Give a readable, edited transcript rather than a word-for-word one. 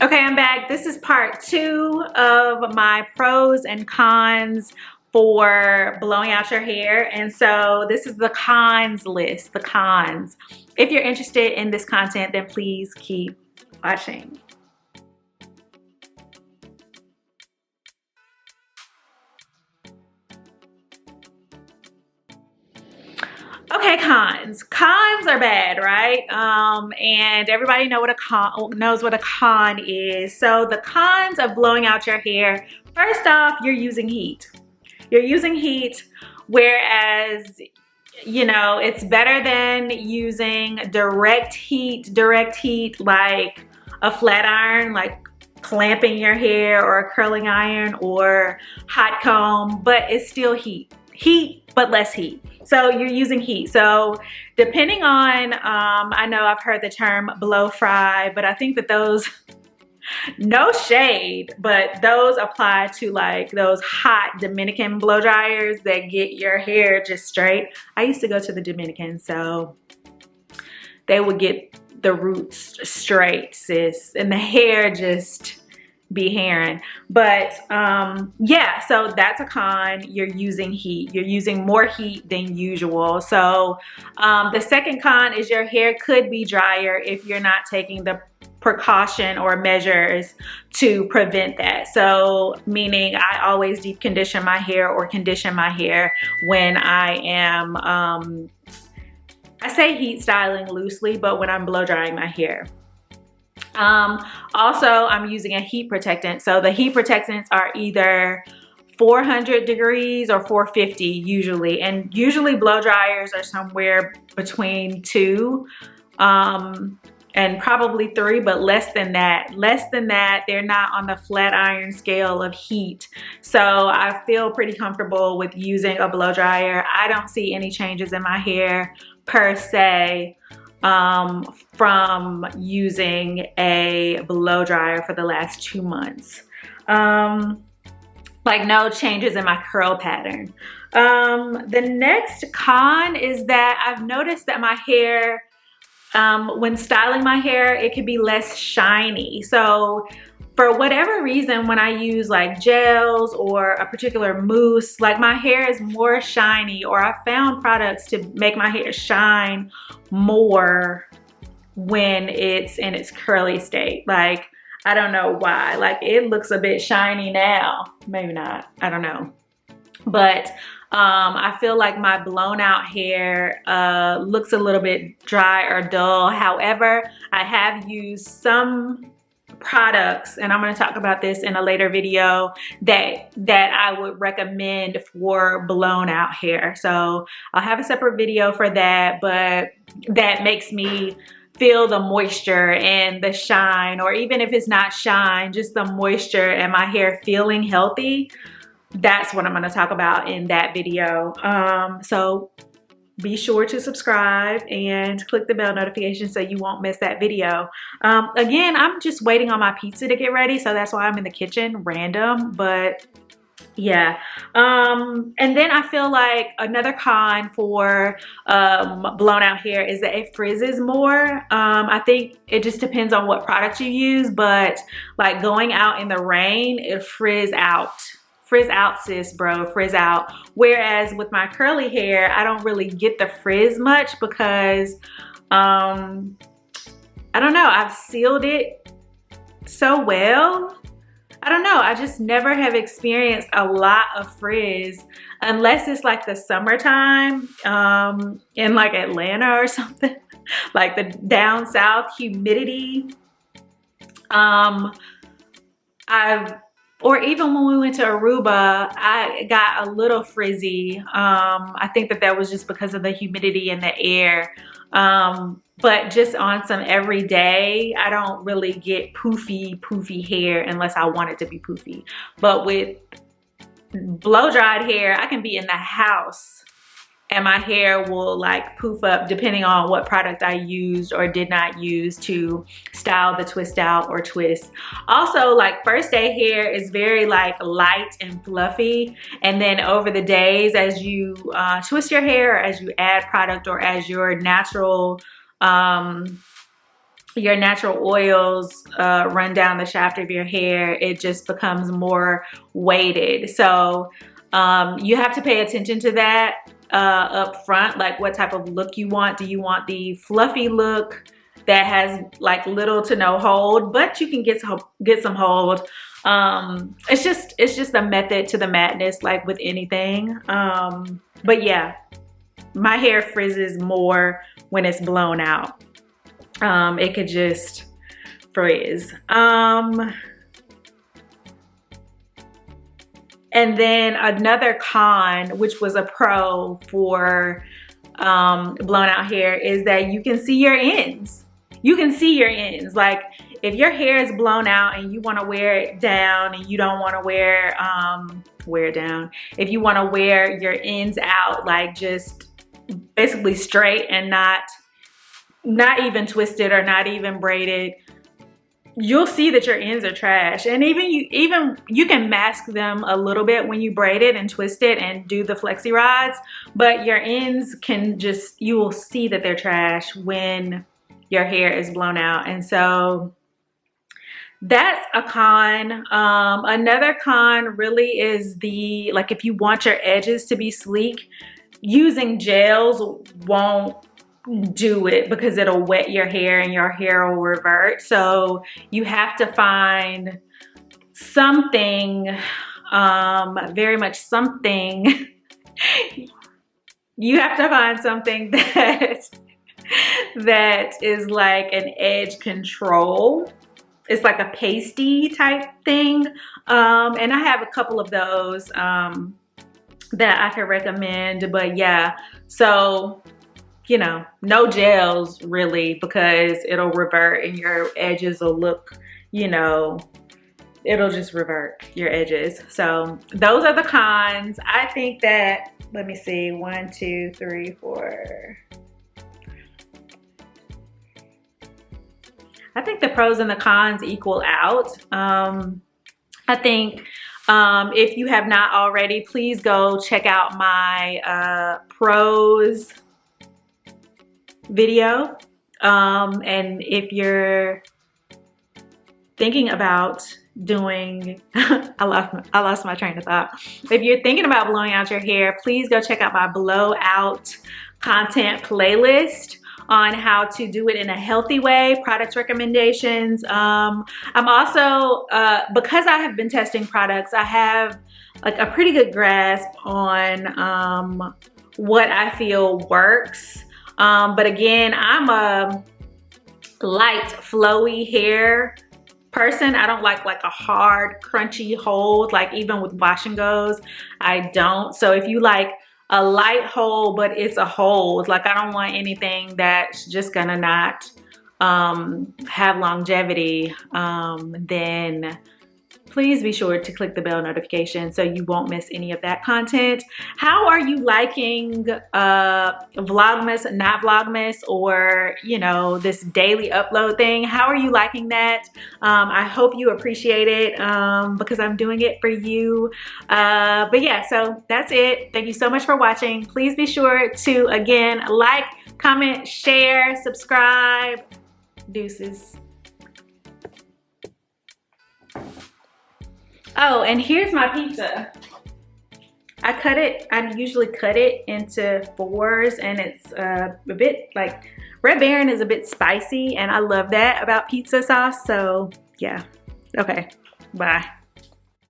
Okay, I'm back. This is part 2 of my pros and cons for blowing out your hair. And so this is the cons list, the cons. If you're interested in this content, then please keep watching. Okay, cons. Cons are bad, right? And everybody knows what a con is. So the cons of blowing out your hair, first off, you're using heat. You're using heat, whereas, you know, it's better than using direct heat like a flat iron, like clamping your hair, or a curling iron, or hot comb, but it's still heat. Heat, but less heat. So you're using heat. So depending on, I know I've heard the term blow fry, but I think that those, no shade, but those apply to like those hot Dominican blow dryers that get your hair just straight. I used to go to the Dominican, so they would get the roots straight, sis, and the hair just be hairing. But yeah, so that's a con. You're using heat. You're using more heat than usual. So the second con is your hair could be drier if you're not taking the precaution or measures to prevent that. So meaning I always deep condition my hair or condition my hair when I am I say heat styling loosely, but when I'm blow drying my hair. Also, I'm using a heat protectant. So the heat protectants are either 400 degrees or 450 usually. And usually blow dryers are somewhere between 2 and probably 3, but less than that. Less than that, they're not on the flat iron scale of heat. So I feel pretty comfortable with using a blow dryer. I don't see any changes in my hair per se from using a blow dryer for the last 2 months. Like no changes in my curl pattern. The next con is that I've noticed that my hair, when styling my hair, it can be less shiny. So for whatever reason, when I use like gels or a particular mousse, like my hair is more shiny, or I found products to make my hair shine more when it's in its curly state. Like, I don't know why. Like, it looks a bit shiny now. Maybe not, I don't know. But I feel like my blown out hair looks a little bit dry or dull. However, I have used some products, and I'm going to talk about this in a later video, that I would recommend for blown out hair. So I'll have a separate video for that, but that makes me feel the moisture and the shine, or even if it's not shine, just the moisture and my hair feeling healthy. That's what I'm going to talk about in that video. So be sure to subscribe and click the bell notification so you won't miss that video. Again, I'm just waiting on my pizza to get ready, so that's why I'm in the kitchen, random, but yeah. And then I feel like another con for blown out hair is that it frizzes more. I think it just depends on what product you use, but like going out in the rain, it frizz out. Frizz out, sis, bro, frizz out. Whereas with my curly hair, I don't really get the frizz much because, I don't know, I've sealed it so well. I don't know, I just never have experienced a lot of frizz unless it's like the summertime in like Atlanta or something, like the down south humidity. Or even when we went to Aruba, I got a little frizzy. I think that was just because of the humidity in the air. But just on some everyday, I don't really get poofy hair unless I want it to be poofy. But with blow dried hair, I can be in the house and my hair will like poof up depending on what product I used or did not use to style the twist out or twist. Also, like first day hair is very like light and fluffy, and then over the days as you twist your hair, or as you add product, or as your natural your natural oils run down the shaft of your hair, it just becomes more weighted. So you have to pay attention to that up front, like what type of look you want. Do you want the fluffy look that has like little to no hold, but you can get some hold? It's just a method to the madness, like with anything. But yeah, my hair frizzes more when it's blown out. It could just frizz. And then another con, which was a pro for blown out hair, is that you can see your ends. You can see your ends. Like if your hair is blown out and you want to wear it down and you don't want to wear it down. If you want to wear your ends out, like just basically straight and not even twisted or not even braided, you'll see that your ends are trash. And even you can mask them a little bit when you braid it and twist it and do the flexi rods, but your ends can just, you will see that they're trash when your hair is blown out. And so that's a con. Another con really is like if you want your edges to be sleek, using gels won't do it because it'll wet your hair and your hair will revert. So you have to find something, very much something. You have to find something that is like an edge control. It's like a pasty type thing. And I have a couple of those that I can recommend, but yeah, so you know, no gels really, because it'll revert and your edges will look, you know, it'll just revert your edges. So those are the cons. I think that, let me see, 1, 2, 3, 4. I think the pros and the cons equal out. I think if you have not already, please go check out my pros video. And if you're thinking about doing, I lost my train of thought. If you're thinking about blowing out your hair, please go check out my blowout content playlist on how to do it in a healthy way, product recommendations. I'm also, because I have been testing products, I have like a pretty good grasp on what I feel works. But again, I'm a light, flowy hair person. I don't like a hard, crunchy hold, like even with wash and goes, I don't. So if you like a light hold, but it's a hold, like I don't want anything that's just gonna not have longevity, then please be sure to click the bell notification so you won't miss any of that content. How are you liking Vlogmas, not Vlogmas, or you know, this daily upload thing? How are you liking that? I hope you appreciate it because I'm doing it for you. But yeah, so that's it. Thank you so much for watching. Please be sure to, again, like, comment, share, subscribe. Deuces. Oh, and here's my pizza. I usually cut it into 4s, and it's a bit like, Red Baron is a bit spicy, and I love that about pizza sauce. So yeah, okay, bye.